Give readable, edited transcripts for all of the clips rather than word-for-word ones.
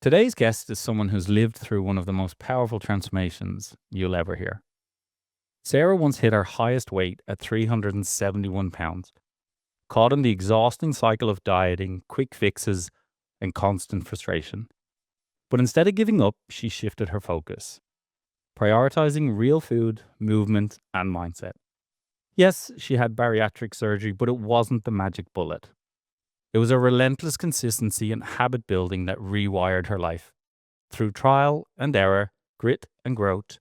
Today's guest is someone who's lived through one of the most powerful transformations you'll ever hear. Sarah once hit her highest weight at 371 pounds, caught in the exhausting cycle of dieting, quick fixes, and constant frustration. But instead of giving up, she shifted her focus, prioritizing real food, movement, and mindset. Yes, she had bariatric surgery, but it wasn't the magic bullet. It was a relentless consistency and habit building that rewired her life. Through trial and error, grit and growth,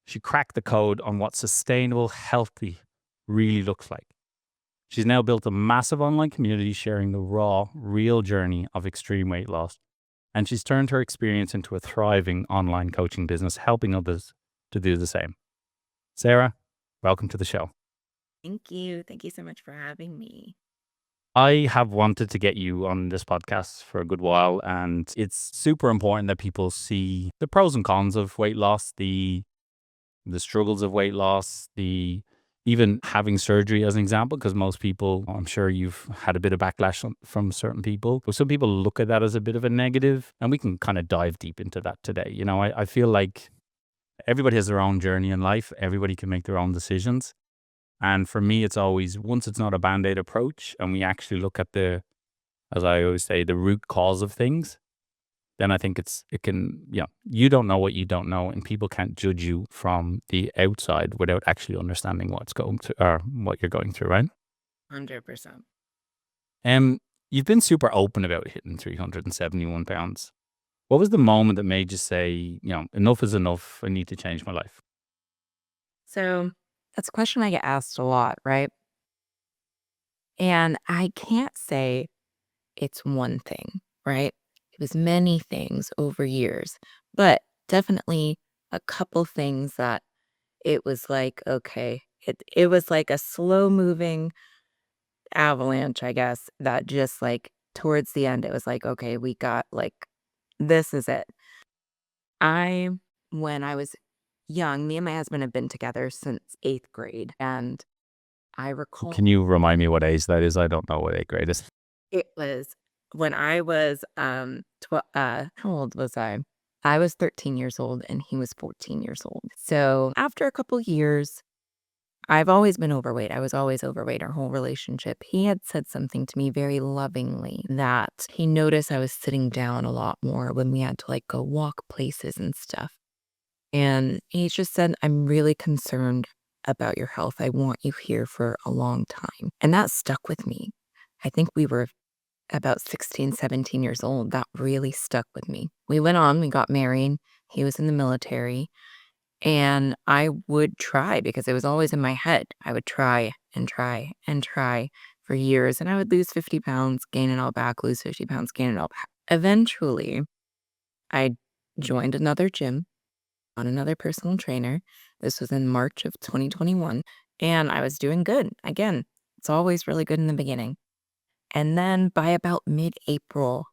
she cracked the code on what sustainable, healthy really looks like. She's now built a massive online community sharing the raw, real journey of extreme weight loss. And she's turned her experience into a thriving online coaching business, helping others to do the same. Sarah, welcome to the show. Thank you. Thank you so much for having me. I have wanted to get you on this podcast for a good while, and it's super important that people see the pros and cons of weight loss, the struggles of weight loss, the even having surgery as an example, because most people, I'm sure you've had a bit of backlash from certain people, but some people look at that as a bit of a negative, and we can kind of dive deep into that today. You know, I feel like everybody has their own journey in life. Everybody can make their own decisions. And for me, it's always, once it's not a Band-Aid approach and we actually look at as I always say, the root cause of things, then I think you don't know what you don't know, and people can't judge you from the outside without actually understanding what's going to, or what you're going through, right? 100%. You've been super open about hitting 371 pounds. What was the moment that made you say, enough is enough, I need to change my life? So that's a question I get asked a lot, right? And I can't say it's one thing, right? It was many things over years, but definitely a couple things that it was like, okay, it was like a slow moving avalanche, I guess, that just like towards the end, it was like, okay, we got like, this is it. I, when I was young, me and my husband have been together since eighth grade. And I recall Can you remind me what age that is? I don't know what eighth grade is. it was when I was, how old was I? I was 13 years old and he was 14 years old. So after a couple years, I've always been overweight. I was always overweight our whole relationship. He had said something to me very lovingly that he noticed I was sitting down a lot more when we had to like go walk places and stuff. And he just said, I'm really concerned about your health. I want you here for a long time. And that stuck with me. I think we were about 16, 17 years old. That really stuck with me. We went on, we got married. He was in the military. And I would try because it was always in my head. I would try and try and try for years. And I would lose 50 pounds, gain it all back, lose 50 pounds, gain it all back. Eventually, I joined another gym on another personal trainer. This was in March of 2021, and I was doing good. Again, it's always really good in the beginning. And then by about mid-April,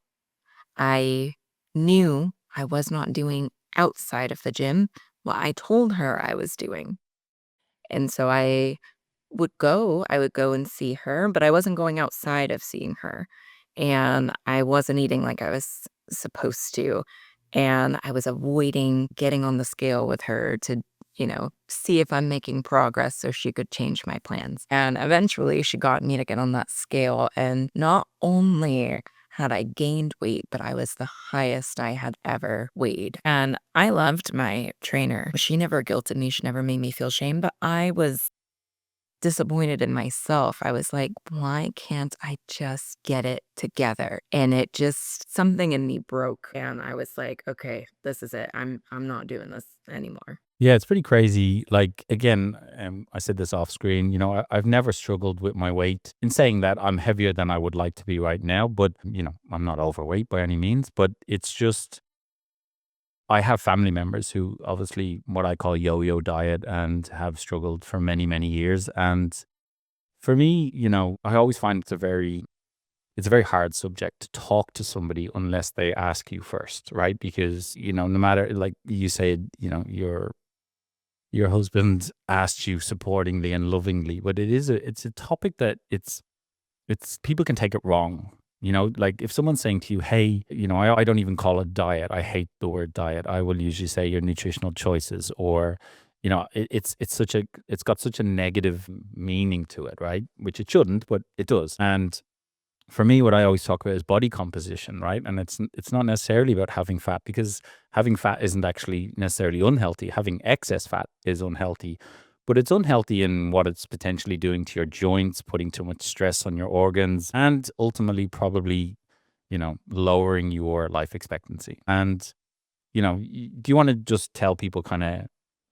I knew I was not doing outside of the gym what I told her I was doing. And so I would go and see her, but I wasn't going outside of seeing her. And I wasn't eating like I was supposed to. And I was avoiding getting on the scale with her to, see if I'm making progress so she could change my plans. And eventually she got me to get on that scale. And not only had I gained weight, but I was the highest I had ever weighed. And I loved my trainer. She never guilted me. She never made me feel shame, but I was disappointed in myself. I was like, why can't I just get it together? And it just something in me broke and I was like, okay, this is it. I'm not doing this anymore. Yeah, it's pretty crazy. Like, again, I said this off screen, I've never struggled with my weight. In saying that, I'm heavier than I would like to be right now, but, I'm not overweight by any means. But it's just, I have family members who obviously what I call yo-yo diet and have struggled for many, many years. And for me, I always find it's a very hard subject to talk to somebody unless they ask you first, right? Because, no matter, like you said, your husband asked you supportingly and lovingly, but it's a topic that it's people can take it wrong. You know, like if someone's saying to you, hey, I don't even call it diet. I hate the word diet. I will usually say your nutritional choices, or, it's got such a negative meaning to it, right? Which it shouldn't, but it does. And for me, what I always talk about is body composition, right? And it's not necessarily about having fat, because having fat isn't actually necessarily unhealthy. Having excess fat is unhealthy, but it's unhealthy in what it's potentially doing to your joints, putting too much stress on your organs, and ultimately probably, lowering your life expectancy. And, do you want to just tell people kind of,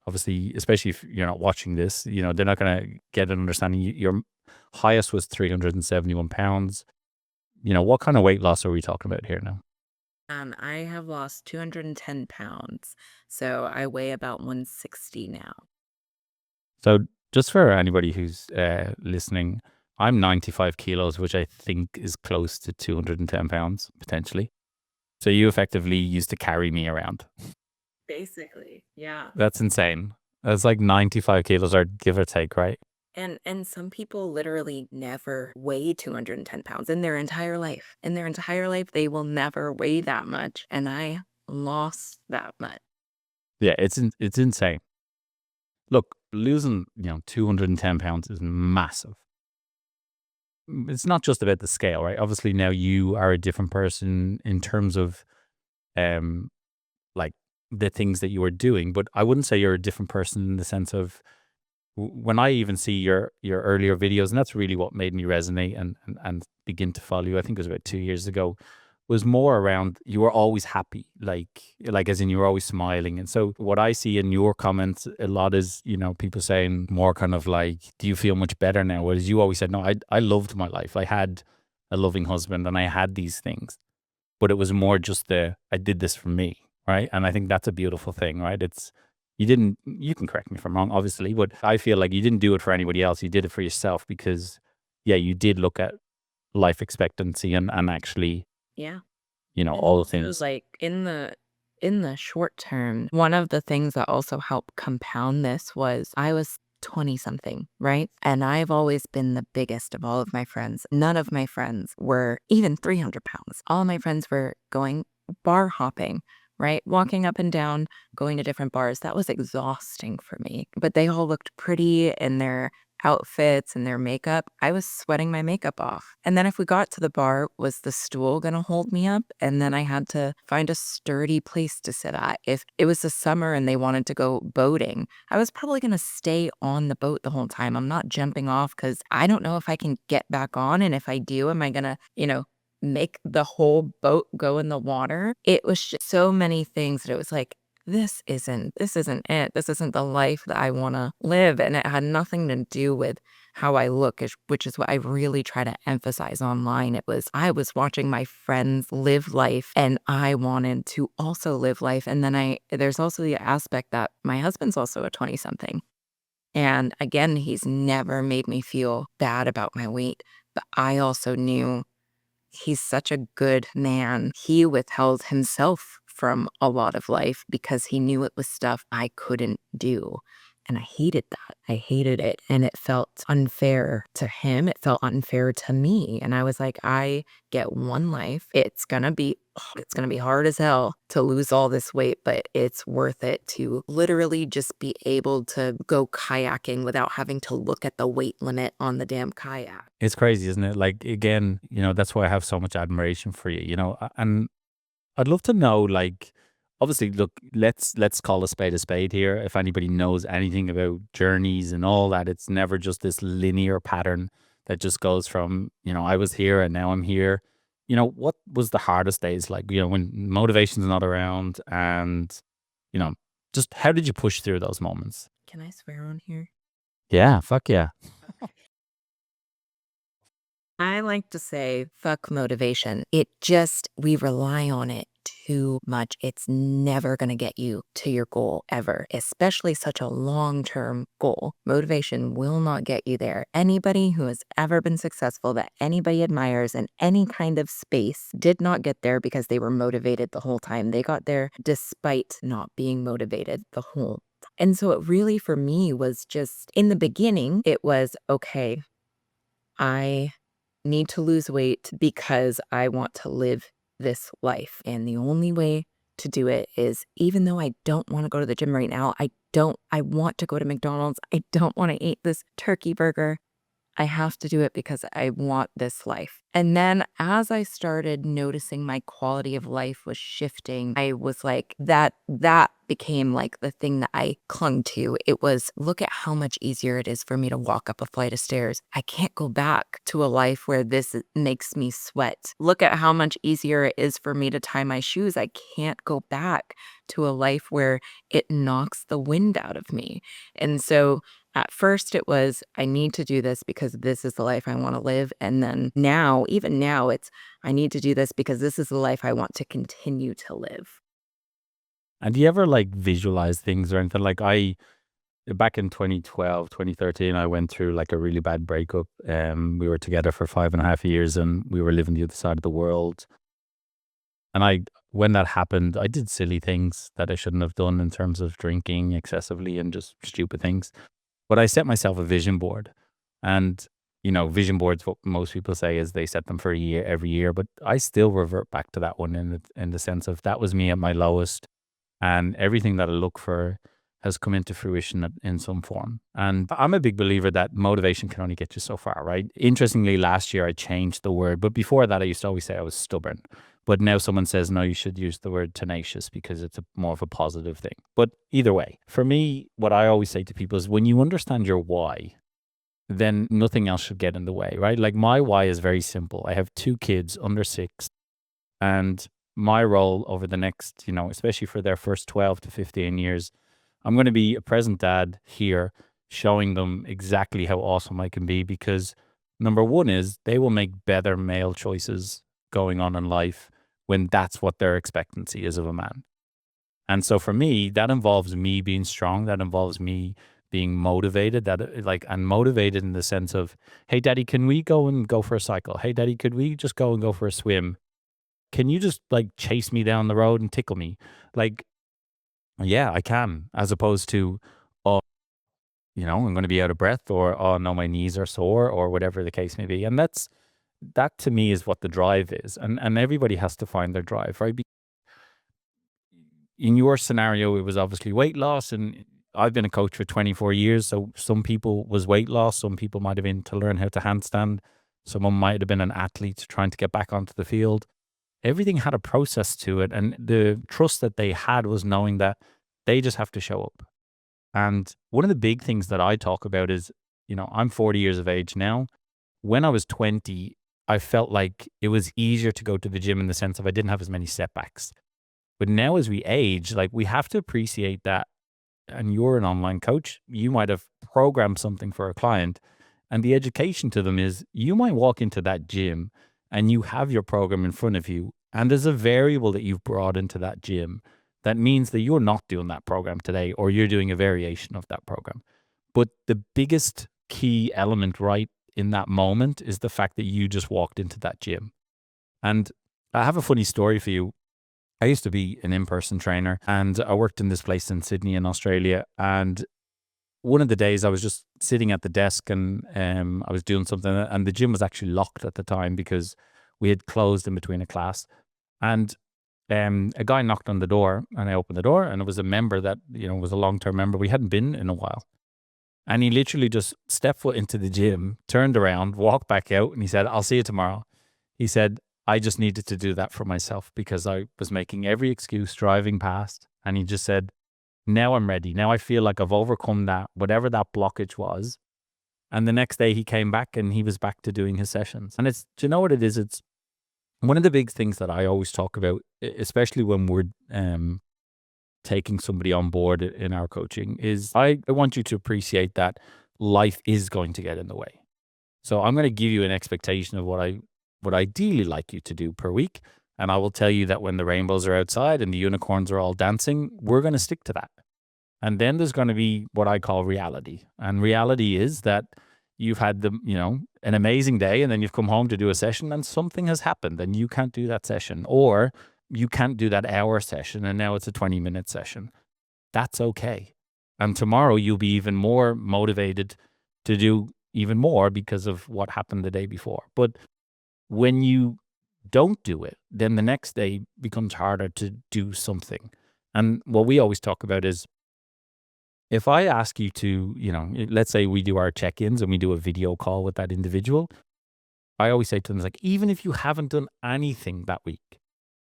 obviously, especially if you're not watching this, they're not going to get an understanding. Your highest was 371 pounds. What kind of weight loss are we talking about here now? I have lost 210 pounds, so I weigh about 160 now. So, just for anybody who's listening, I'm 95 kilos, which I think is close to 210 pounds, potentially. So, you effectively used to carry me around. Basically, yeah. That's insane. That's like 95 kilos, or give or take, right? And some people literally never weigh 210 pounds in their entire life. In their entire life, they will never weigh that much, and I lost that much. Yeah, it's insane. Look, losing, 210 pounds is massive. It's not just about the scale, right? Obviously, now you are a different person in terms of um like the things that you are doing, but I wouldn't say you're a different person in the sense of when I even see your earlier videos, and that's really what made me resonate and begin to follow you. I think it was about 2 years ago. Was more around you were always happy, like as in you were always smiling. And so what I see in your comments a lot is, people saying more kind of like, do you feel much better now? Whereas you always said, no, I loved my life. I had a loving husband and I had these things, but it was more just I did this for me, right? And I think that's a beautiful thing, right? You can correct me if I'm wrong, obviously, but I feel like you didn't do it for anybody else. You did it for yourself because, yeah, you did look at life expectancy and actually, Yeah. And all the also, things. like in the short term, one of the things that also helped compound this was I was 20 something, right? And I've always been the biggest of all of my friends. None of my friends were even 300 pounds. All my friends were going bar hopping, right? Walking up and down, going to different bars. That was exhausting for me. But they all looked pretty in their outfits and their makeup. I was sweating my makeup off. And then if we got to the bar, was the stool going to hold me up? And then I had to find a sturdy place to sit at. If it was the summer and they wanted to go boating, I was probably going to stay on the boat the whole time. I'm not jumping off because I don't know if I can get back on. And if I do, am I going to, make the whole boat go in the water? It was just so many things that it was like, this isn't it. This isn't the life that I want to live. And it had nothing to do with how I look, which is what I really try to emphasize online. I was watching my friends live life and I wanted to also live life. And then there's also the aspect that my husband's also a 20 something. And again, he's never made me feel bad about my weight. But I also knew he's such a good man. He withheld himself from a lot of life because he knew it was stuff I couldn't do. And I hated that. I hated it. And it felt unfair to him. It felt unfair to me. And I was like, I get one life. It's gonna be hard as hell to lose all this weight, but it's worth it to literally just be able to go kayaking without having to look at the weight limit on the damn kayak. It's crazy, isn't it? Like, again, that's why I have so much admiration for you, and I'd love to know, like, obviously, look, let's call a spade here. If anybody knows anything about journeys and all that, it's never just this linear pattern that just goes from, I was here and now I'm here. What was the hardest days like, when motivation's not around and, you know, just how did you push through those moments? Can I swear on here? Yeah, fuck yeah. I like to say, fuck motivation. We rely on it too much. It's never going to get you to your goal ever, especially such a long term goal. Motivation will not get you there. Anybody who has ever been successful that anybody admires in any kind of space did not get there because they were motivated the whole time. They got there despite not being motivated the whole. And so it really, for me, was just in the beginning, it was okay. I need to lose weight because I want to live this life. And the only way to do it is, even though I don't want to go to the gym right now, I want to go to McDonald's. I don't want to eat this turkey burger. I have to do it because I want this life. And then as I started noticing my quality of life was shifting, I was like, that became like the thing that I clung to. It was, look at how much easier it is for me to walk up a flight of stairs. I can't go back to a life where this makes me sweat. Look at how much easier it is for me to tie my shoes. I can't go back to a life where it knocks the wind out of me. And so at first it was, I need to do this because this is the life I want to live. And then now, even now, it's, I need to do this because this is the life I want to continue to live. And do you ever like visualize things or anything? Like back in 2012, 2013, I went through like a really bad breakup. We were together for 5.5 years and we were living the other side of the world. And when that happened, I did silly things that I shouldn't have done in terms of drinking excessively and just stupid things. But I set myself a vision board. And, vision boards, what most people say is they set them for a year, every year. But I still revert back to that one in the sense of that was me at my lowest. And everything that I look for has come into fruition in some form. And I'm a big believer that motivation can only get you so far, right? Interestingly, last year I changed the word, but before that I used to always say I was stubborn. But now someone says, no, you should use the word tenacious because it's more of a positive thing. But either way, for me, what I always say to people is when you understand your why, then nothing else should get in the way, right? Like my why is very simple. I have 2 kids under 6, and my role over the next, especially for their first 12 to 15 years, I'm going to be a present dad here, showing them exactly how awesome I can be because number one is they will make better male choices going on in life when that's what their expectancy is of a man. And so for me, that involves me being strong. That involves me being motivated, and motivated in the sense of, hey, daddy, can we go for a cycle? Hey, daddy, could we just go and go for a swim? Can you just like chase me down the road and tickle me? Like, yeah, I can, as opposed to, oh, I'm going to be out of breath or, oh no, my knees are sore or whatever the case may be. And that to me is what the drive is. And everybody has to find their drive, right? In your scenario, it was obviously weight loss, and I've been a coach for 24 years. So some people was weight loss. Some people might have been to learn how to handstand. Someone might have been an athlete trying to get back onto the field. Everything had a process to it. And the trust that they had was knowing that they just have to show up. And one of the big things that I talk about is, I'm 40 years of age now. When I was 20, I felt like it was easier to go to the gym in the sense of I didn't have as many setbacks. But now as we age, like we have to appreciate that. And you're an online coach, you might have programmed something for a client. And the education to them is you might walk into that gym and you have your program in front of you. And there's a variable that you've brought into that gym that means that you're not doing that program today, or you're doing a variation of that program. But the biggest key element right in that moment is the fact that you just walked into that gym. And I have a funny story for you. I used to be an in-person trainer and I worked in this place in Sydney in Australia. And one of the days I was just sitting at the desk and I was doing something, and the gym was actually locked at the time because we had closed in between a class. And a guy knocked on the door and I opened the door, and it was a member that, was a long-term member. We hadn't been in a while. And he literally just stepped foot into the gym, turned around, walked back out, and he said, I'll see you tomorrow. He said, I just needed to do that for myself because I was making every excuse driving past. And he just said, now I'm ready. Now I feel like I've overcome that, whatever that blockage was. And the next day he came back and he was back to doing his sessions. And do you know what it is? It's one of the big things that I always talk about, especially when we're taking somebody on board in our coaching, is I want you to appreciate that life is going to get in the way. So I'm going to give you an expectation of what I would ideally like you to do per week. And I will tell you that when the rainbows are outside and the unicorns are all dancing, we're going to stick to that. And then there's going to be what I call reality. And reality is that you've had an amazing day, and then you've come home to do a session and something has happened and you can't do that session, or you can't do that hour session and now it's a 20-minute session. That's okay. And tomorrow you'll be even more motivated to do even more because of what happened the day before. But when you don't do it, then the next day becomes harder to do something. And what we always talk about is if I ask you to, let's say we do our check ins and we do a video call with that individual, I always say to them, it's like, even if you haven't done anything that week,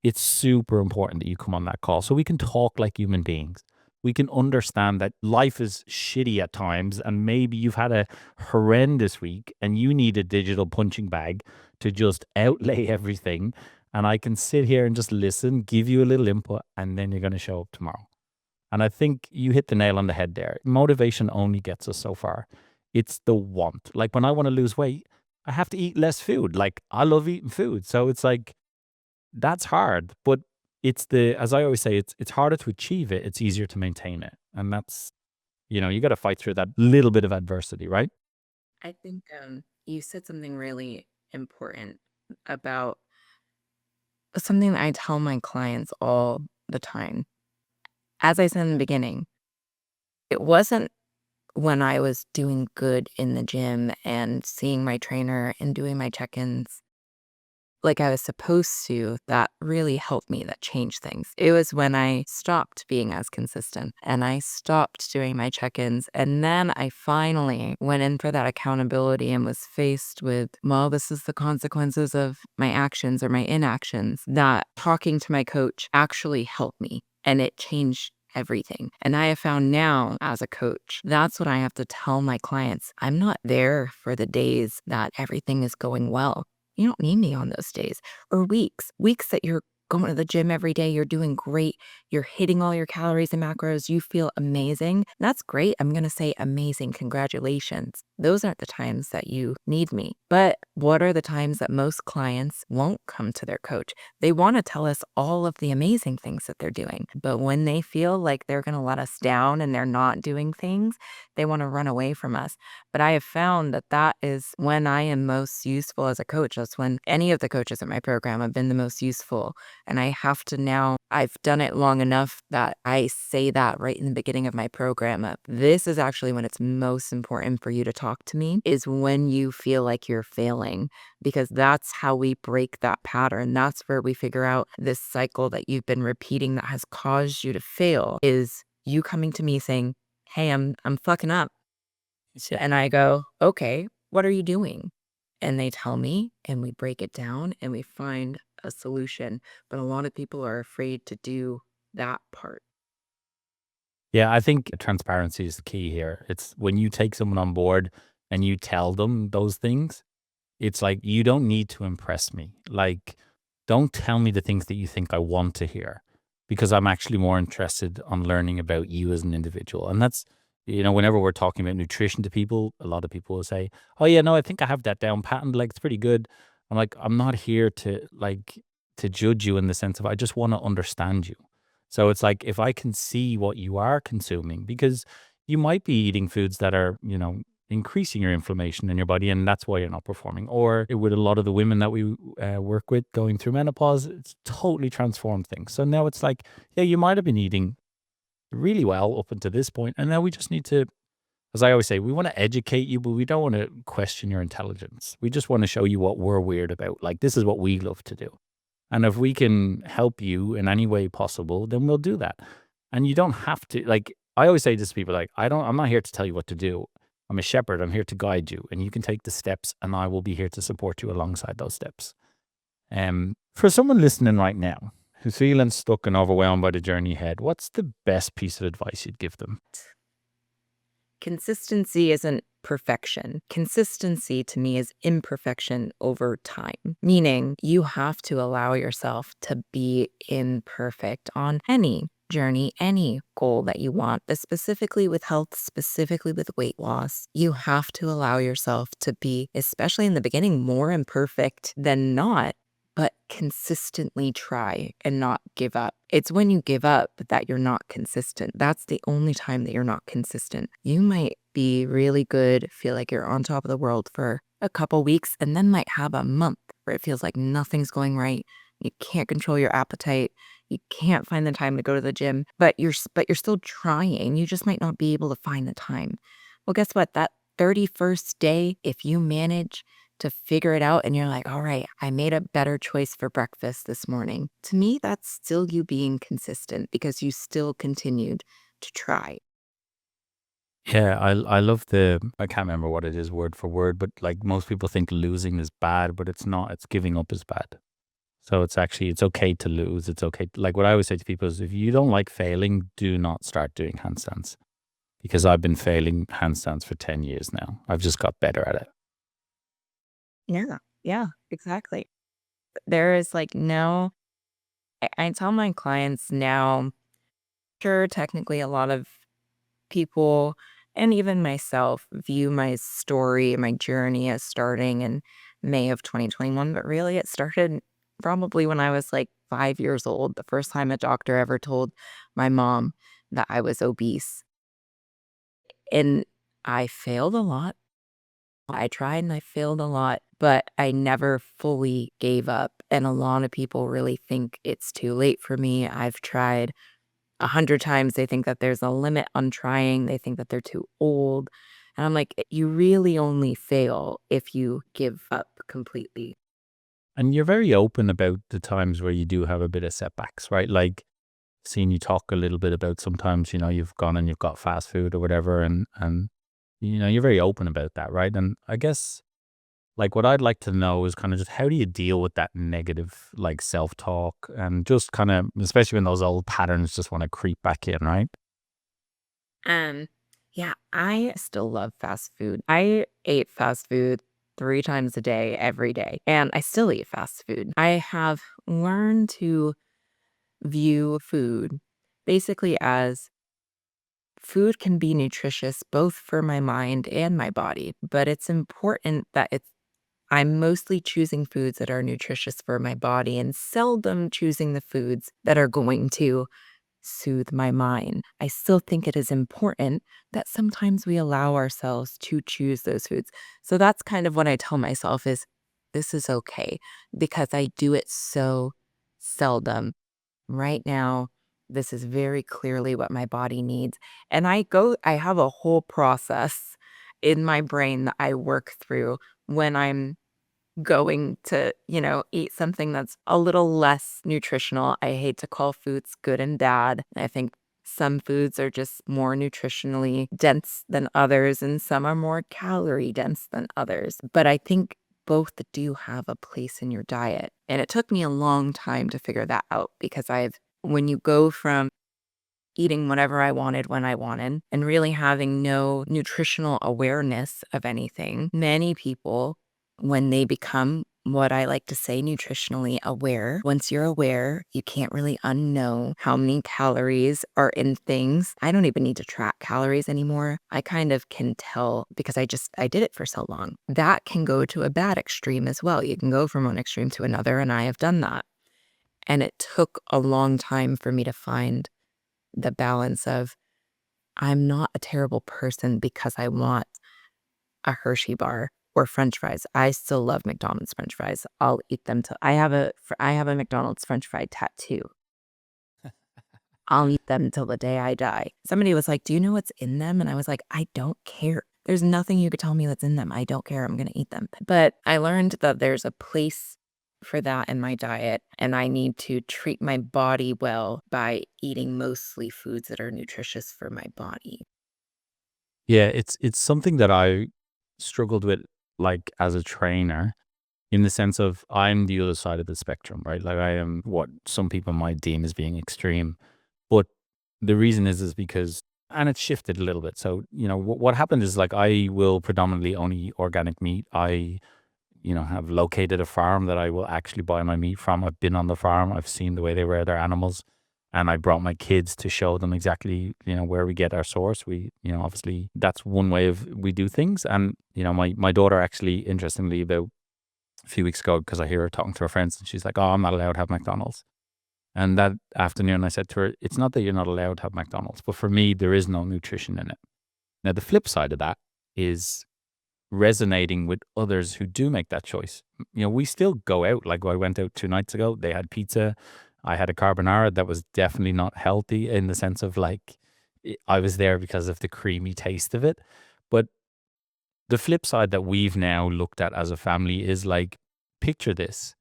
it's super important that you come on that call so we can talk like human beings. We can understand that life is shitty at times, and maybe you've had a horrendous week and you need a digital punching bag to just outlay everything. And I can sit here and just listen, give you a little input, and then you're going to show up tomorrow. And I think you hit the nail on the head there. Motivation only gets us so far. It's the want. Like when I want to lose weight, I have to eat less food. Like I love eating food. So it's like, that's hard, but as I always say, it's harder to achieve it. It's easier to maintain it. And that's, you got to fight through that little bit of adversity, right? I think you said something really important about something that I tell my clients all the time. As I said in the beginning, it wasn't when I was doing good in the gym and seeing my trainer and doing my check-ins like I was supposed to, that really helped me, that changed things. It was when I stopped being as consistent and I stopped doing my check-ins. And then I finally went in for that accountability and was faced with, well, this is the consequences of my actions or my inactions, that talking to my coach actually helped me and it changed everything. And I have found now as a coach, that's what I have to tell my clients. I'm not there for the days that everything is going well. You don't need me on those days or weeks that you're going to the gym every day. You're doing great. You're hitting all your calories and macros. You feel amazing. That's great. I'm going to say amazing. Congratulations. Those aren't the times that you need me. But what are the times that most clients won't come to their coach? They want to tell us all of the amazing things that they're doing. But when they feel like they're going to let us down and they're not doing things, they want to run away from us. But I have found that that is when I am most useful as a coach. That's when any of the coaches in my program have been the most useful. And I have to now, I've done it long enough that I say that right in the beginning of my program. This is actually when it's most important for you to talk to me, is when you feel like you're failing, because that's how we break that pattern. That's where we figure out this cycle that you've been repeating that has caused you to fail, is you coming to me saying, hey, I'm fucking up. And I go, okay, what are you doing? And they tell me, and we break it down and we find a solution. But a lot of people are afraid to do that part. Yeah, I think transparency is the key here. It's when you take someone on board and you tell them those things, it's like, you don't need to impress me. Like, don't tell me the things that you think I want to hear, because I'm actually more interested on learning about you as an individual. And that's, whenever we're talking about nutrition to people, a lot of people will say, oh yeah, no, I think I have that down patterned. Like, it's pretty good. I'm like, I'm not here to judge you in the sense of, I just want to understand you. So it's like, if I can see what you are consuming, because you might be eating foods that are, increasing your inflammation in your body, and that's why you're not performing. Or with a lot of the women that we work with going through menopause, it's totally transformed things. So now it's like, yeah, you might have been eating really well up until this point, and now we just need to, as I always say, we want to educate you, but we don't want to question your intelligence. We just want to show you what we're weird about. Like, this is what we love to do. And if we can help you in any way possible, then we'll do that. And you don't have to, like, I always say this to people, like, I'm not here to tell you what to do. I'm a shepherd. I'm here to guide you, and you can take the steps, and I will be here to support you alongside those steps. For someone listening right now who's feeling stuck and overwhelmed by the journey ahead, what's the best piece of advice you'd give them? Consistency isn't perfection. Consistency to me is imperfection over time, meaning you have to allow yourself to be imperfect on any journey, any goal that you want, but specifically with health, specifically with weight loss. You have to allow yourself to be, especially in the beginning, more imperfect than not, but consistently try and not give up. It's when you give up that you're not consistent. That's the only time that you're not consistent. You might be really good, feel like you're on top of the world for a couple weeks, and then might have a month where it feels like nothing's going right. You can't control your appetite. You can't find the time to go to the gym, but you're still trying. You just might not be able to find the time. Well, guess what? That 31st day, if you manage to figure it out and you're like, all right, I made a better choice for breakfast this morning. To me, that's still you being consistent because you still continued to try. Yeah, I love I can't remember what it is word for word, but like most people think losing is bad, but it's not. It's giving up is bad. So it's okay to lose. It's okay. Like what I always say to people is if you don't like failing, do not start doing handstands because I've been failing handstands for 10 years now. I've just got better at it. Yeah. Yeah, exactly. There is like no, I tell my clients now, sure, technically a lot of people and even myself view my story, my journey as starting in May of 2021, but really it started probably when I was like 5 years old. The first time a doctor ever told my mom that I was obese. And I failed a lot. I tried and I failed a lot, but I never fully gave up. And a lot of people really think it's too late for me. I've tried 100 times. They think that there's a limit on trying. They think that they're too old. And I'm like, you really only fail if you give up completely. And you're very open about the times where you do have a bit of setbacks, right? Like seeing you talk a little bit about sometimes, you've gone and you've got fast food or whatever and you're very open about that, right? And I guess like what I'd like to know is kind of just how do you deal with that negative like self-talk and just kind of especially when those old patterns just want to creep back in, right? Um, yeah, I still love fast food. I ate fast food 3 times a day, every day, and I still eat fast food. I have learned to view food basically as food can be nutritious both for my mind and my body, but it's important that I'm mostly choosing foods that are nutritious for my body and seldom choosing the foods that are going to soothe my mind. I still think it is important that sometimes we allow ourselves to choose those foods. So that's kind of what I tell myself is this is okay because I do it so seldom. Right now, this is very clearly what my body needs. And I have a whole process in my brain that I work through when I'm going to, eat something that's a little less nutritional. I hate to call foods good and bad. I think some foods are just more nutritionally dense than others, and some are more calorie dense than others. But I think both do have a place in your diet. And it took me a long time to figure that out because when you go from eating whatever I wanted when I wanted and really having no nutritional awareness of anything. Many people, when they become what I like to say nutritionally aware, once you're aware, you can't really unknow how many calories are in things. I don't even need to track calories anymore. I kind of can tell because I did it for so long. That can go to a bad extreme as well. You can go from one extreme to another, and I have done that. And it took a long time for me to find the balance of I'm not a terrible person because I want a Hershey bar or French fries. I still love McDonald's French fries. I'll eat them till I have a McDonald's French fry tattoo. I'll eat them until the day I die. Somebody was like, "Do you know what's in them?" And I was like, "I don't care. There's nothing you could tell me that's in them. I don't care. I'm going to eat them." But I learned that there's a place for that in my diet, and I need to treat my body well by eating mostly foods that are nutritious for my body. Yeah, it's something that I struggled with like as a trainer in the sense of I'm the other side of the spectrum, right? Like I am what some people might deem as being extreme. But the reason is because and it's shifted a little bit. So, what happened is like I will predominantly only eat organic meat. I, have located a farm that I will actually buy my meat from. I've been on the farm. I've seen the way they rear their animals. And I brought my kids to show them exactly, where we get our source. We, obviously that's one way of we do things. And, my daughter actually, interestingly, about a few weeks ago, because I hear her talking to her friends and she's like, "Oh, I'm not allowed to have McDonald's." And that afternoon, I said to her, "It's not that you're not allowed to have McDonald's, but for me, there is no nutrition in it." Now, the flip side of that is resonating with others who do make that choice. We still go out. Like I went out 2 nights ago. They had pizza. I had a carbonara that was definitely not healthy in the sense of like I was there because of the creamy taste of it. But The flip side that we've now looked at as a family is like, picture this.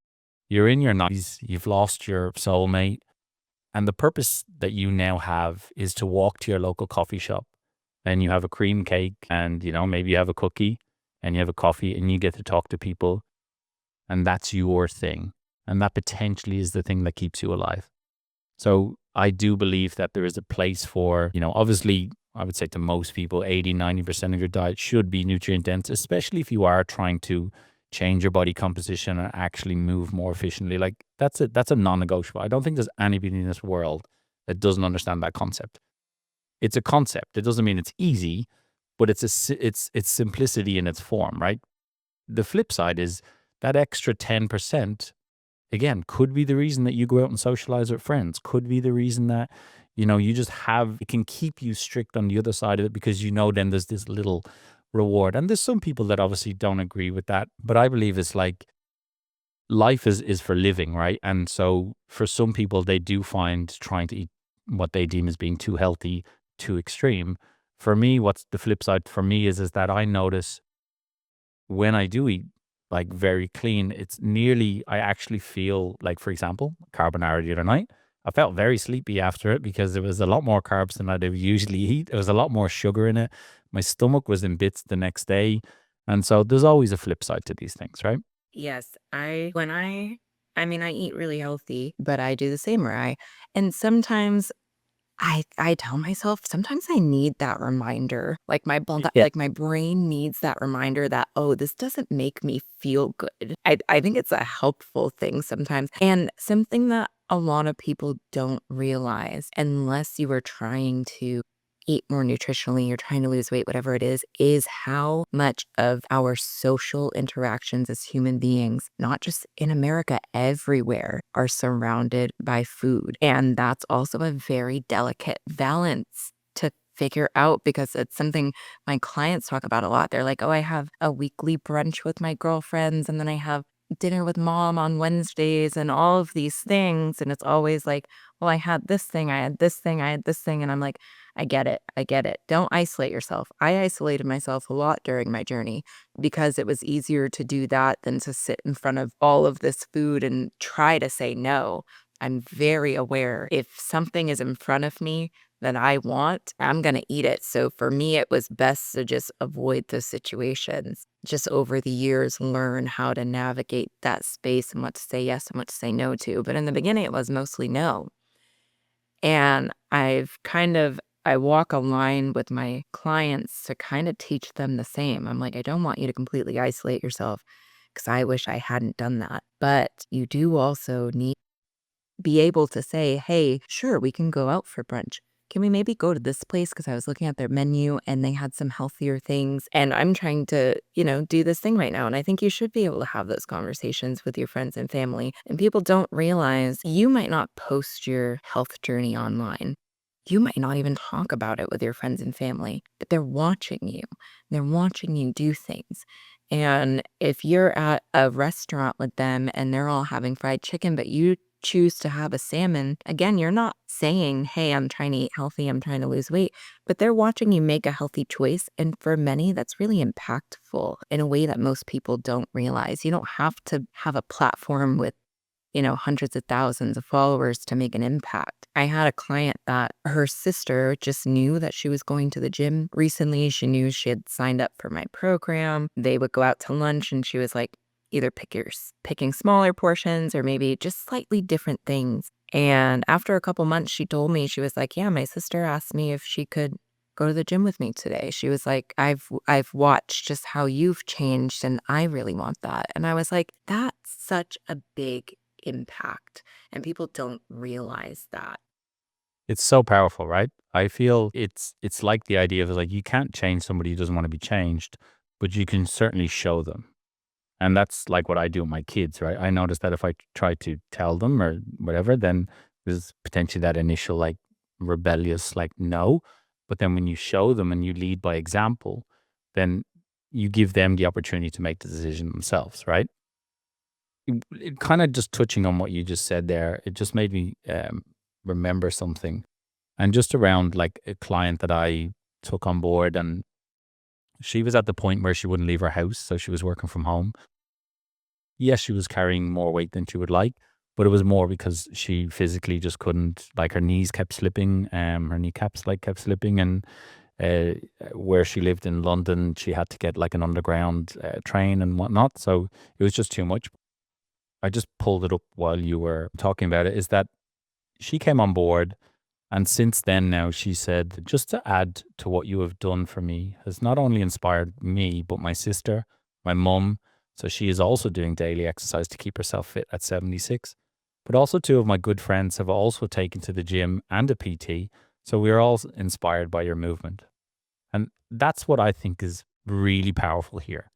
You're in your 90s, you've lost your soulmate, and the purpose that you now have is to walk to your local coffee shop and you have a cream cake and, maybe you have a cookie and you have a coffee and you get to talk to people, and that's your thing. And that potentially is the thing that keeps you alive. So I do believe that there is a place for, obviously, I would say to most people, 80, 90% of your diet should be nutrient dense, especially if you are trying to change your body composition and actually move more efficiently. Like that's a non-negotiable. I don't think there's anybody in this world that doesn't understand that concept. It's a concept. It doesn't mean it's easy, but it's simplicity in its form, right? The flip side is that extra 10%, again, could be the reason that you go out and socialize with friends, could be the reason that, you just have, it can keep you strict on the other side of it because then there's this little reward. And there's some people that obviously don't agree with that, but I believe it's like life is for living, right? And so for some people, they do find trying to eat what they deem as being too healthy, too extreme. For me, what's the flip side for me is that I notice when I do eat like very clean, I actually feel like, for example, carbonara the other night. I felt very sleepy after it because there was a lot more carbs than I'd usually eat. There was a lot more sugar in it. My stomach was in bits the next day. And so there's always a flip side to these things, right? Yes, I mean, I eat really healthy, but I do the same where and sometimes I tell myself sometimes I need that reminder. Yeah. Like my brain needs that reminder that, oh, this doesn't make me feel good. I think it's a helpful thing sometimes. And something that a lot of people don't realize unless you are trying to eat more nutritionally, you're trying to lose weight, whatever it is how much of our social interactions as human beings, not just in America, everywhere, are surrounded by food. And that's also a very delicate balance to figure out because it's something my clients talk about a lot. They're like, oh, I have a weekly brunch with my girlfriends, and then I have dinner with mom on Wednesdays, and all of these things. And it's always like, well, I had this thing, I had this thing, I had this thing. And I'm like, I get it. I get it. Don't isolate yourself. I isolated myself a lot during my journey because it was easier to do that than to sit in front of all of this food and try to say no. I'm very aware if something is in front of me that I want, I'm going to eat it. So for me, it was best to just avoid those situations. Just over the years, learn how to navigate that space and what to say yes and what to say no to. But in the beginning, it was mostly no. And I walk a line with my clients to kind of teach them the same. I'm like, I don't want you to completely isolate yourself because I wish I hadn't done that. But you do also need to be able to say, hey, sure, we can go out for brunch. Can we maybe go to this place? Because I was looking at their menu and they had some healthier things. And I'm trying to, do this thing right now. And I think you should be able to have those conversations with your friends and family. And people don't realize you might not post your health journey online. You might not even talk about it with your friends and family, but they're watching you. They're watching you do things. And if you're at a restaurant with them and they're all having fried chicken, but you choose to have a salmon, again, you're not saying, hey, I'm trying to eat healthy, I'm trying to lose weight, but they're watching you make a healthy choice. And for many, that's really impactful in a way that most people don't realize. You don't have to have a platform with hundreds of thousands of followers to make an impact. I had a client that her sister just knew that she was going to the gym recently. She knew she had signed up for my program. They would go out to lunch and she was like, either picking smaller portions or maybe just slightly different things. And after a couple months, she told me, she was like, yeah, my sister asked me if she could go to the gym with me today. She was like, I've watched just how you've changed and I really want that. And I was like, that's such a big impact, and people don't realize that. It's so powerful, right? I feel it's like the idea of like you can't change somebody who doesn't want to be changed, but you can certainly show them. And that's like what I do with my kids, right? I notice that if I try to tell them or whatever, then there's potentially that initial like rebellious like no. But then when you show them and you lead by example, then you give them the opportunity to make the decision themselves, right? It kind of just touching on what you just said there, it just made me remember something. And just around like a client that I took on board, and She was at the point where she wouldn't leave her house, so she was working from home. Yes, she was carrying more weight than she would like, but it was more because she physically just couldn't, like her knees kept slipping, her kneecaps like kept slipping, and uh, where she lived in London, she had to get like an underground train and whatnot. So it was just too much. I just pulled it up while you were talking about it. Is that she came on board, and since then, now she said, just to add to what you have done for me has not only inspired me, but my sister, my mum. So she is also doing daily exercise to keep herself fit at 76. But also, two of my good friends have also taken to the gym and a PT. So we are all inspired by your movement. And that's what I think is really powerful here.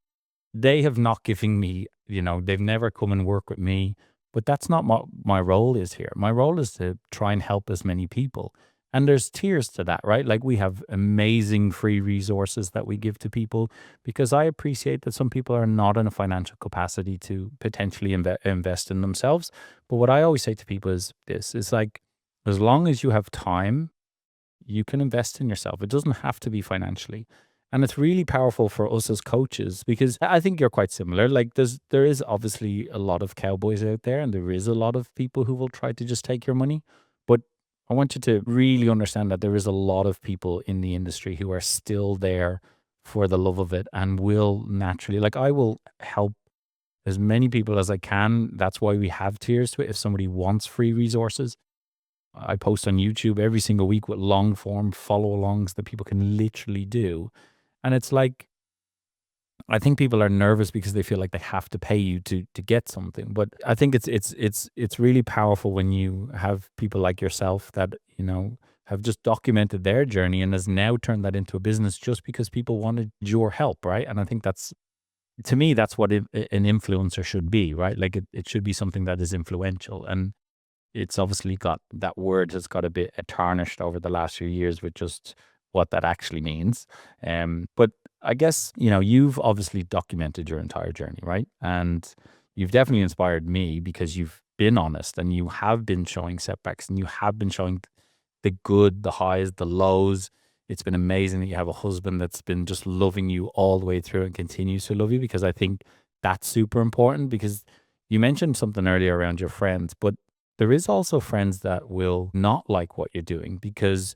They have not given me, they've never come and work with me, but that's not what my role is here. My role is to try and help as many people. And there's tiers to that, right? Like we have amazing free resources that we give to people because I appreciate that some people are not in a financial capacity to potentially invest in themselves. But what I always say to people is this, is like, as long as you have time, you can invest in yourself. It doesn't have to be financially. And it's really powerful for us as coaches because I think you're quite similar. Like there is obviously a lot of cowboys out there and there is a lot of people who will try to just take your money. But I want you to really understand that there is a lot of people in the industry who are still there for the love of it and will naturally, like I will help as many people as I can. That's why we have tiers to it. If somebody wants free resources, I post on YouTube every single week with long form follow alongs that people can literally do. And it's like, I think people are nervous because they feel like they have to pay you to get something. But I think it's really powerful when you have people like yourself that, have just documented their journey and has now turned that into a business just because people wanted your help, right? And I think that's, to me, that's what an influencer should be, right? Like it should be something that is influential. And it's obviously got, that word has got a bit tarnished over the last few years with just what that actually means. But I guess, you've obviously documented your entire journey, right? And you've definitely inspired me because you've been honest and you have been showing setbacks and you have been showing the good, the highs, the lows. It's been amazing that you have a husband that's been just loving you all the way through and continues to love you, because I think that's super important. Because you mentioned something earlier around your friends, but there is also friends that will not like what you're doing because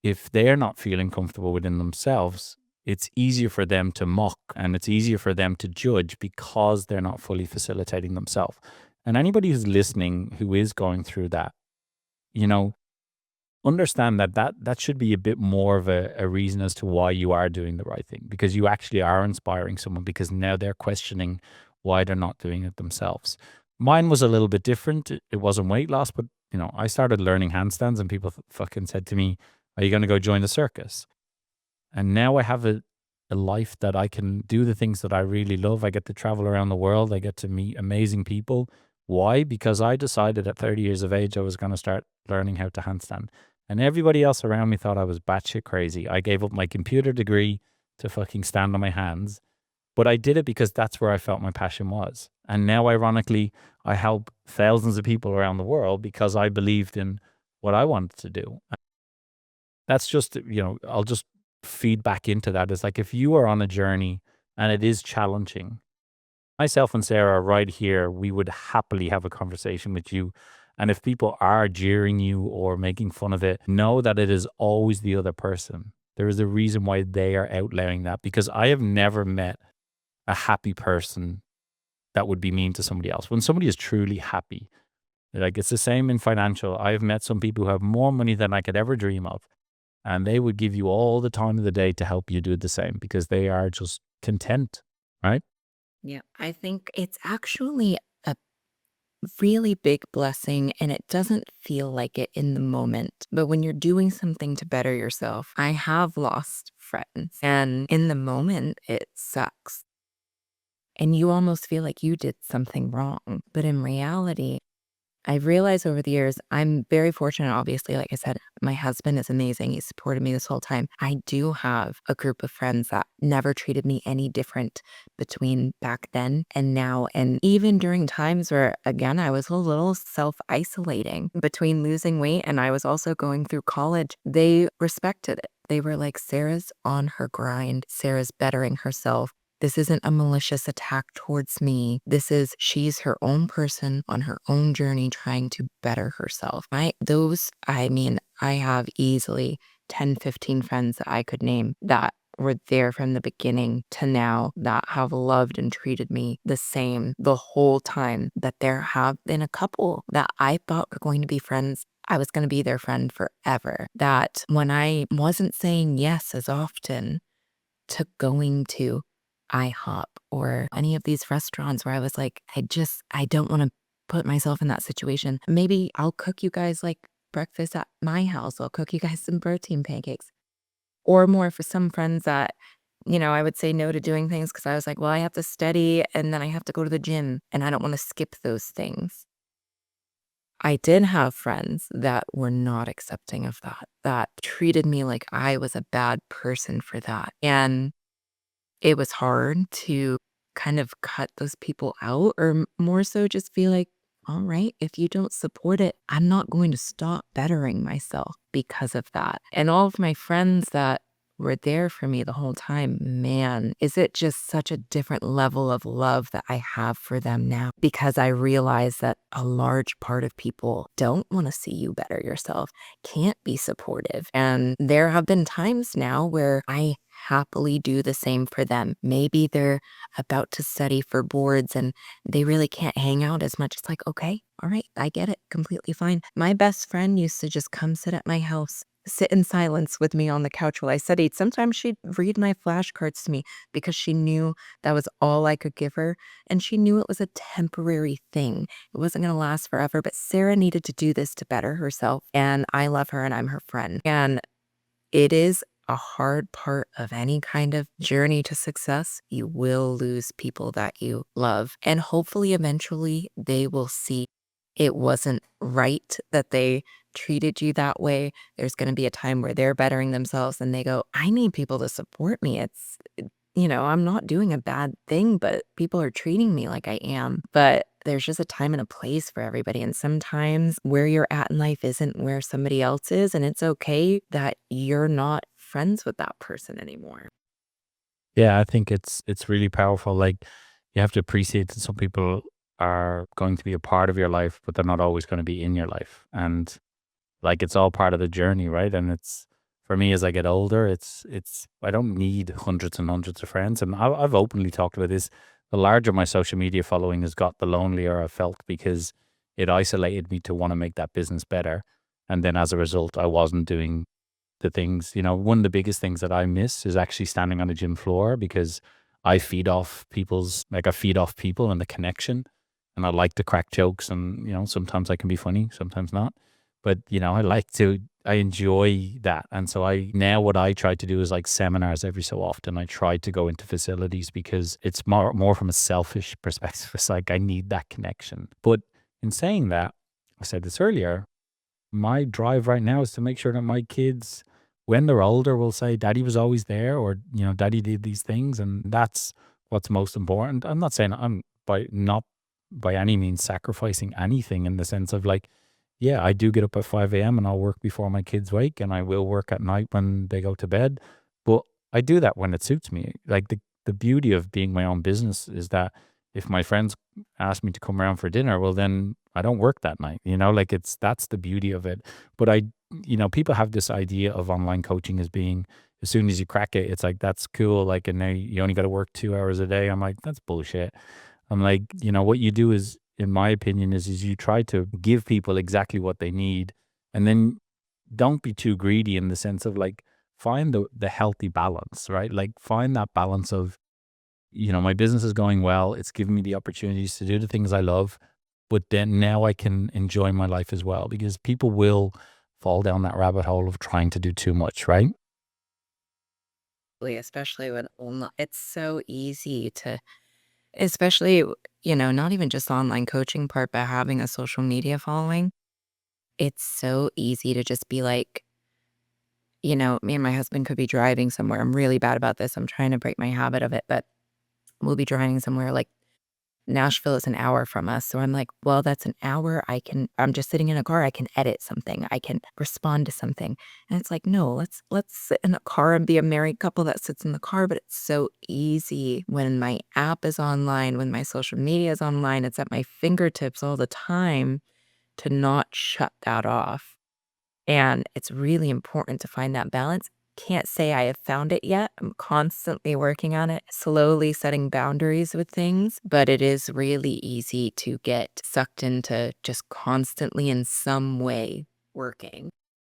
if they're not feeling comfortable within themselves, it's easier for them to mock and it's easier for them to judge because they're not fully facilitating themselves. And anybody who's listening who is going through that, you know, understand that should be a bit more of a reason as to why you are doing the right thing, because you actually are inspiring someone because now they're questioning why they're not doing it themselves. Mine was a little bit different. It wasn't weight loss, but I started learning handstands and people fucking said to me, are you going to go join the circus? And now I have a life that I can do the things that I really love. I get to travel around the world. I get to meet amazing people. Why? Because I decided at 30 years of age I was going to start learning how to handstand. And everybody else around me thought I was batshit crazy. I gave up my computer degree to fucking stand on my hands. But I did it because that's where I felt my passion was. And now, ironically, I help thousands of people around the world because I believed in what I wanted to do. That's just, I'll just feed back into that. It's like if you are on a journey and it is challenging, myself and Sarah are right here, we would happily have a conversation with you. And if people are jeering you or making fun of it, know that it is always the other person. There is a reason why they are outlaying that, because I have never met a happy person that would be mean to somebody else. When somebody is truly happy, like it's the same in financial. I've met some people who have more money than I could ever dream of, and they would give you all the time of the day to help you do the same because they are just content, right? Yeah, I think it's actually a really big blessing and it doesn't feel like it in the moment. But when you're doing something to better yourself, I have lost friends and in the moment it sucks. And you almost feel like you did something wrong. But in reality, I've realized over the years, I'm very fortunate, obviously. Like I said, my husband is amazing. He supported me this whole time. I do have a group of friends that never treated me any different between back then and now. And even during times where, again, I was a little self-isolating between losing weight and I was also going through college, they respected it. They were like, Sarah's on her grind. Sarah's bettering herself. This isn't a malicious attack towards me. She's her own person on her own journey trying to better herself. I have easily 10, 15 friends that I could name that were there from the beginning to now that have loved and treated me the same the whole time. That there have been a couple that I thought were going to be friends. I was going to be their friend forever. That when I wasn't saying yes as often to going to IHOP or any of these restaurants where I was like, I don't want to put myself in that situation. Maybe I'll cook you guys like breakfast at my house. I'll cook you guys some protein pancakes. Or more for some friends that, I would say no to doing things because I was like, well, I have to study and then I have to go to the gym and I don't want to skip those things. I did have friends that were not accepting of that treated me like I was a bad person for that. And it was hard to kind of cut those people out or more so just feel like, all right, if you don't support it, I'm not going to stop bettering myself because of that. And all of my friends that were there for me the whole time, man, is it just such a different level of love that I have for them now because I realize that a large part of people don't want to see you better yourself, can't be supportive. And there have been times now where I happily do the same for them. Maybe they're about to study for boards and they really can't hang out as much. It's like, okay, all right, I get it, completely fine. My best friend used to just come sit at my house, sit in silence with me on the couch while I studied. Sometimes she'd read my flashcards to me because she knew that was all I could give her. And she knew it was a temporary thing. It wasn't going to last forever. But Sarah needed to do this to better herself. And I love her and I'm her friend. And it is a hard part of any kind of journey to success. You will lose people that you love. And hopefully, eventually, they will see it wasn't right that they treated you that way. There's going to be a time where they're bettering themselves and they go, I need people to support me. I'm not doing a bad thing, but people are treating me like I am. But there's just a time and a place for everybody. And sometimes where you're at in life isn't where somebody else is. And it's okay that you're not friends with that person anymore. Yeah, I think it's really powerful. Like you have to appreciate that some people are going to be a part of your life, but they're not always going to be in your life. And like it's all part of the journey, right? And it's for me as I get older, it's I don't need hundreds and hundreds of friends. And I've openly talked about this. The larger my social media following has got, the lonelier I felt because it isolated me to want to make that business better. And then as a result, I wasn't doing the things, one of the biggest things that I miss is actually standing on a gym floor because I feed off people and the connection. And I like to crack jokes and, sometimes I can be funny, sometimes not. But, I enjoy that. And so now what I try to do is like seminars every so often. I try to go into facilities because it's more from a selfish perspective. It's like I need that connection. But in saying that, I said this earlier, my drive right now is to make sure that my kids, when they're older, will say, Daddy was always there, or, Daddy did these things. And that's what's most important. I'm not saying I'm not by any means sacrificing anything in the sense of like, yeah, I do get up at 5 a.m. and I'll work before my kids wake and I will work at night when they go to bed. But I do that when it suits me. Like the beauty of being my own business is that if my friends ask me to come around for dinner, well, then I don't work that night, like that's the beauty of it. But people have this idea of online coaching as being, as soon as you crack it, it's like, that's cool. Like, and now you only got to work 2 hours a day. I'm like, that's bullshit. I'm like, what you do is, in my opinion, is you try to give people exactly what they need. And then don't be too greedy in the sense of like, find the healthy balance, right? Like find that balance of, my business is going well. It's giving me the opportunities to do the things I love, but then now I can enjoy my life as well because people will fall down that rabbit hole of trying to do too much, right? Especially when it's so easy to, especially, not even just the online coaching part, but having a social media following. It's so easy to just be like, me and my husband could be driving somewhere. I'm really bad about this. I'm trying to break my habit of it, but we'll be driving somewhere like Nashville is an hour from us. So I'm like, well, that's an hour. I'm just sitting in a car. I can edit something. I can respond to something. And it's like, no, let's sit in a car and be a married couple that sits in the car. But it's so easy when my app is online, when my social media is online, it's at my fingertips all the time to not shut that off. And it's really important to find that balance. Can't say I have found it yet. I'm constantly working on it, slowly setting boundaries with things, but it is really easy to get sucked into just constantly in some way working.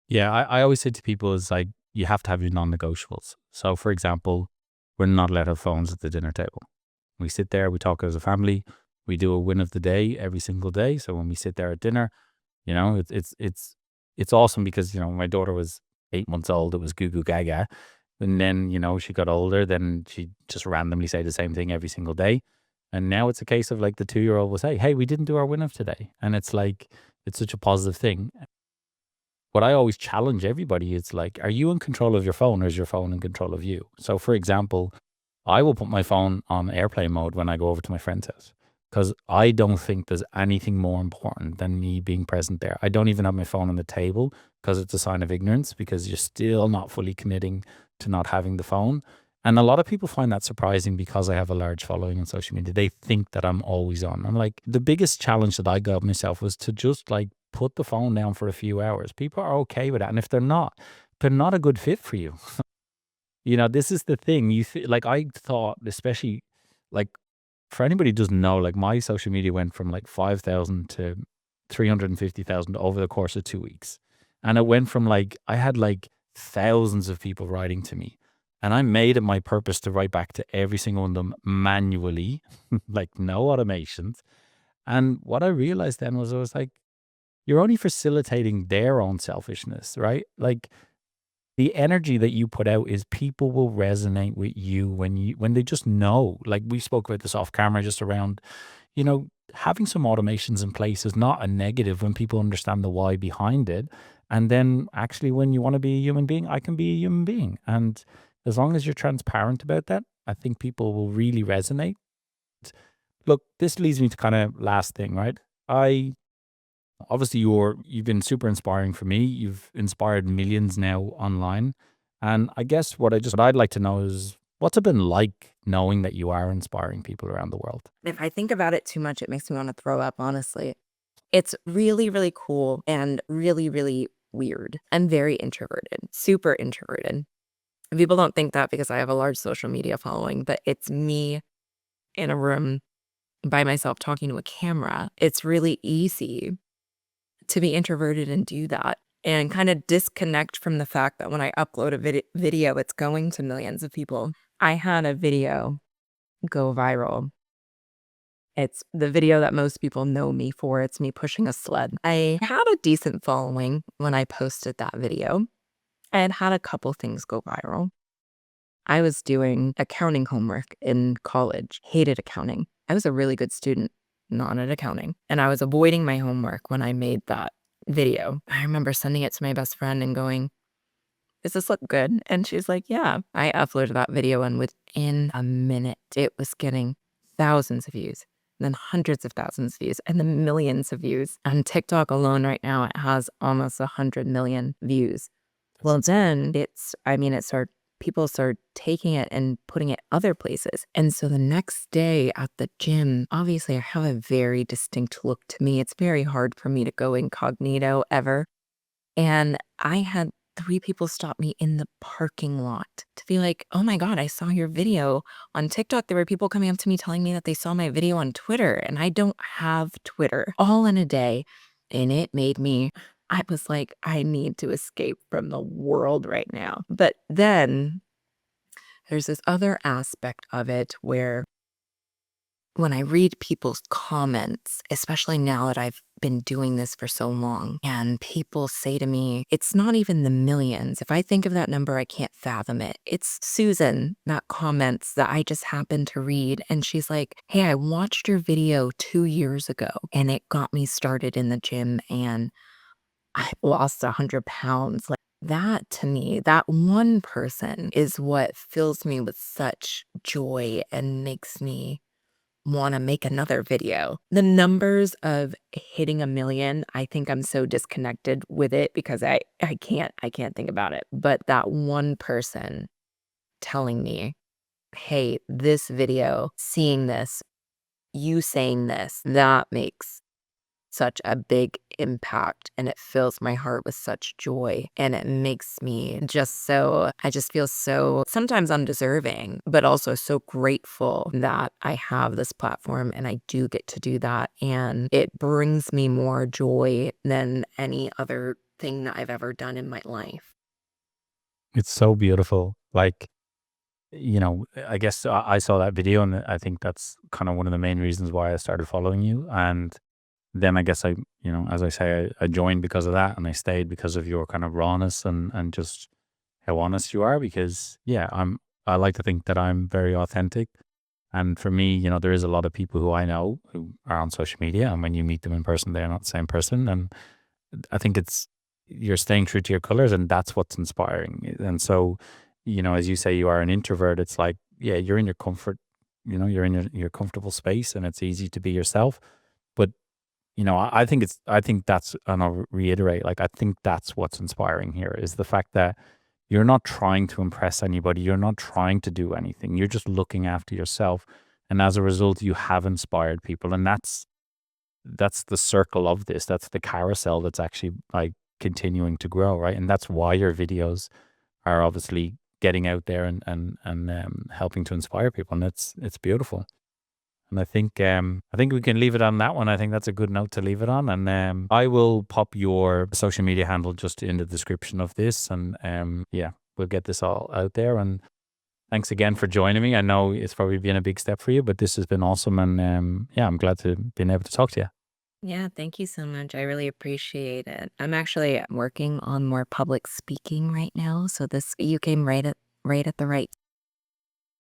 Yeah, I always say to people is like, you have to have your non-negotiables. So for example, we're not allowed to have phones at the dinner table. We sit there, we talk as a family, we do a win of the day every single day. So when we sit there at dinner, it's awesome because, my daughter was 8 months old, it was goo goo gaga. And then, she got older, then she just randomly say the same thing every single day. And now it's a case of like the 2-year-old will say, hey, we didn't do our win of today. And it's like, it's such a positive thing. What I always challenge everybody is like, are you in control of your phone or is your phone in control of you? So for example, I will put my phone on airplane mode when I go over to my friend's house because I don't think there's anything more important than me being present there. I don't even have my phone on the table because it's a sign of ignorance because you're still not fully committing to not having the phone. And a lot of people find that surprising because I have a large following on social media. They think that I'm always on. I'm like, the biggest challenge that I got myself was to just like put the phone down for a few hours. People are okay with that. And if they're not a good fit for you. This is the thing. Like I thought, especially like for anybody who doesn't know, like my social media went from like 5,000 to 350,000 over the course of 2 weeks. And it went from like, I had like thousands of people writing to me. And I made it my purpose to write back to every single one of them manually, like no automations. And what I realized then was I was like, you're only facilitating their own selfishness, right? Like the energy that you put out is people will resonate with you when they just know. Like we spoke about this off camera just around, having some automations in place is not a negative when people understand the why behind it. And then actually when you want to be a human being, I can be a human being. And as long as you're transparent about that, I think people will really resonate. Look, this leads me to kind of last thing, right? I Obviously you've been super inspiring for me. You've inspired millions now online. And I guess what I'd like to know is what's it been like knowing that you are inspiring people around the world? If I think about it too much, it makes me want to throw up, honestly. It's really, really cool and really, really weird. I'm very introverted, super introverted. People don't think that because I have a large social media following, but it's me in a room by myself talking to a camera. It's really easy to be introverted and do that and kind of disconnect from the fact that when I upload a video, it's going to millions of people. I had a video go viral. It's the video that most people know me for. It's me pushing a sled. I had a decent following when I posted that video. I had a couple things go viral. I was doing accounting homework in college, hated accounting. I was a really good student, not at accounting. And I was avoiding my homework when I made that video. I remember sending it to my best friend and going, does this look good? And she's like, yeah. I uploaded that video and within a minute, it was getting thousands of views, and then hundreds of thousands of views, and then millions of views. On TikTok alone right now, it has almost 100 million views. Well, then it started, people started taking it and putting it other places. And so the next day at the gym, obviously I have a very distinct look to me. It's very hard for me to go incognito ever. And I had 3 people stop me in the parking lot to be like, oh my God, I saw your video on TikTok. There were people coming up to me telling me that they saw my video on Twitter, and I don't have Twitter, all in a day. And it made me, I was like, I need to escape from the world right now. But then there's this other aspect of it where when I read people's comments, especially now that I've been doing this for so long, and people say to me, it's not even the millions. If I think of that number, I can't fathom it. It's Susan that comments that I just happened to read. And she's like, hey, I watched your video 2 years ago and it got me started in the gym and I lost 100 pounds. Like that to me, that one person is what fills me with such joy and makes me want to make another video. The numbers of hitting 1 million, I think I'm so disconnected with it because I can't think about it. But that one person telling me, hey, this video, seeing this, you saying this, that makes such a big impact, and it fills my heart with such joy, and it makes me just so, I just feel so sometimes undeserving, but also so grateful that I have this platform and I do get to do that, and it brings me more joy than any other thing that I've ever done in my life. It's so beautiful. Like, I guess I saw that video, and I think that's kind of one of the main reasons why I started following you. And then I guess as I say, I joined because of that, and I stayed because of your kind of rawness and just how honest you are. Because yeah, I like to think that I'm very authentic. And for me, there is a lot of people who I know who are on social media, and when you meet them in person, they're not the same person. And I think you're staying true to your colors, and that's what's inspiring. And so, as you say, you are an introvert. It's like, yeah, you're in your comfort, you're in your comfortable space, and it's easy to be yourself. But I think that's, and I'll reiterate, like, I think that's what's inspiring here is the fact that you're not trying to impress anybody. You're not trying to do anything. You're just looking after yourself. And as a result, you have inspired people. And that's the circle of this. That's the carousel that's actually like continuing to grow, right? And that's why your videos are obviously getting out there and helping to inspire people. And it's beautiful. And I think we can leave it on that one. I think that's a good note to leave it on. And I will pop your social media handle just in the description of this. And yeah, we'll get this all out there. And thanks again for joining me. I know it's probably been a big step for you, but this has been awesome. And yeah, I'm glad to been able to talk to you. Yeah, thank you so much. I really appreciate it. I'm actually working on more public speaking right now, so this you came right at the right